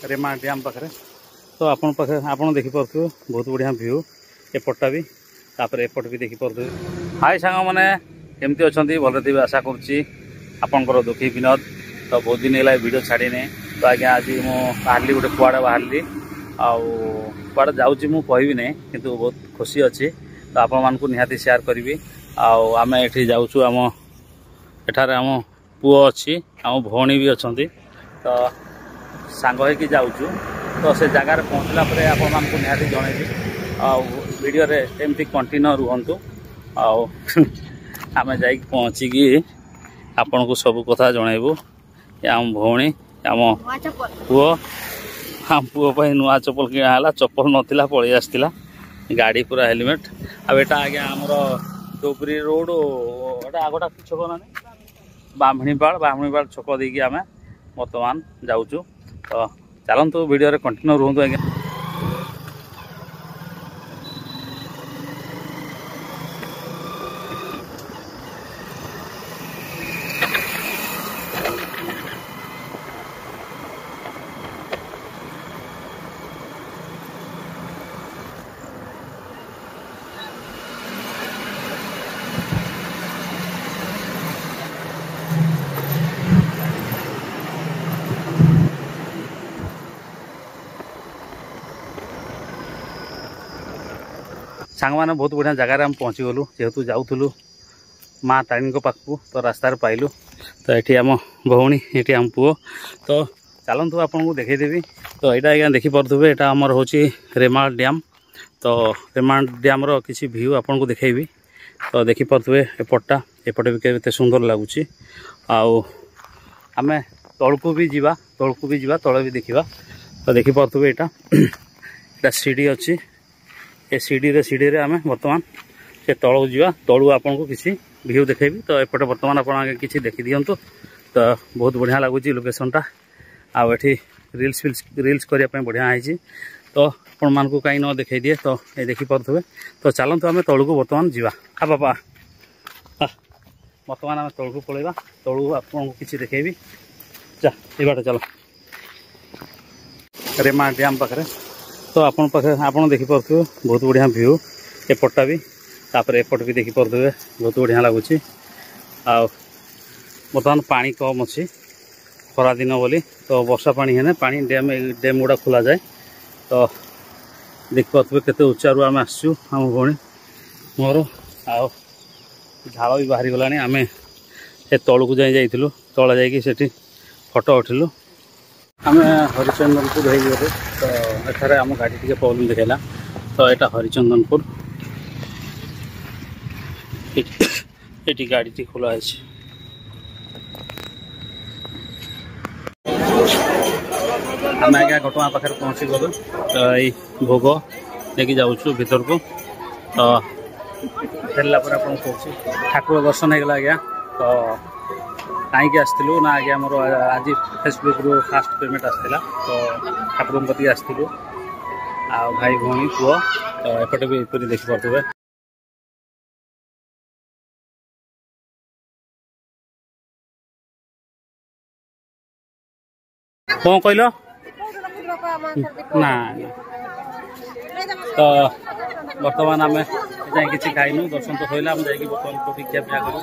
रेमा dam पाखे तो आपण पाखे आपण देखिपे बहुत बढ़िया व्यू एपटा भी तापर एपट भी देखिपे। हाय सांग मैंने केमती अच्छा भले थे आशा कर दुखी विनोद तो बहुत दिन है वीडियो छाड़ी तो आज्ञा आज मुझे बाहरी गोटे कुआड़े बाहरी आड़े जाऊँगी मुझे कहबी ना किंतु बहुत खुशी अच्छी तो आपण मानक निहाती शेयर करी आम ये जाऊँ आम एठार आम पुओ अच्छी आम भौणी भी अच्छा तो सांग होगी जाऊँ तो से जगार पहुँचला आपण मानक निहाती जनइबी वीडियो रे एमती कंटिन्यू रुहतु आम जा पहुँचिकी आपण को सब कथा जनइबू आम भौणी आम पुओ आम पुओ नुआ चप्पल किणाला चप्पल नाला पलि आसला गाड़ी पूरा हेलमेट आटा आज्ञा आमर डोबरी रोड एटा आगटा छक ना बामणीपाड़ छक देकी आम बर्तमान जाऊँ तो चलतु वीडियो रे कंटिन्यू रुहतु आज्ञा। सांग मैंने बहुत बढ़िया जगार आम पहुँची गलु जेहेतु जाऊँ माँ तारी पाखु तो रास्तार पाइलु तो ये आम भौणी ये आम पुओ तो चलतु आपन को देखईदेवी तो यहाँ आज्ञा देखिपे यहाँ आमर हूँ रेमा डैम तो रेमा डैम किसी व्यू आपन को देखी तो देखिपे एपटा एपटे भी केते सुंदर लगुच आम तलू भी जावा तले भी देखा तो देखिपे यहाँ सीढ़ी अच्छी ए सीढ़ी रे आम बर्तमान से तलू जा तलू आपन को किसी व्यू देखेबी तो एपटे बर्तमान आप किसी देखी दिंतु तो बहुत बढ़िया लगुच लोकेशनटा आठी रिल्स करने बढ़िया है तो आपण मान को कहीं न देखई दिए तो ये देखिपे तो चलतु आम तलू को बर्तमान जावा आ बाबा बर्तमान आम तलू को पलैया तलू आपन को किसी देखेबी जा ये बाट चलो रेमा डैम पाखे तो आपण देखिपे बहुत बढ़िया व्यू एपटा भी तापर एपट भी देखिपे बहुत बढ़िया लगुच बर्तमान पानी कम अच्छी खरा दिन बोली तो वर्षा पानी है पानी डैम गुड़ा खोल जाए तो देखिपे केते उच्चारू आम आसचु आम भौणी मोर झाड़ भी बाहरी गलानी आम ए तलू को जाइलु तला जाइए फोटो उठिलु आम हरिचंदनपुर हो गए तो एठार आम गाड़ी टी प्रॉब्लम देखला तो यहाँ हरिचंदनपुर ये गाड़ी टी खोला है आम आज्ञा घटना पाखे पहुँची गलु तो ये भोग लेकिन जाऊँ भीतर को तो फेरला कहूँ ठाकुर दर्शन होगा आज्ञा तो कहीं आसलु ना आज्ञा मोर आज फेसबुक रू फास्ट पेमेंट आसला तो ठाकुर कति आसलु आ भाई भौणी पुओ तो एपटे भी एपरी देखिपे कौन कहल ना तो बर्तमान आम जा कि खाइनु दर्शन तो होगा आम जा बर्तमान ଖିଆ ପିଆ करूँ।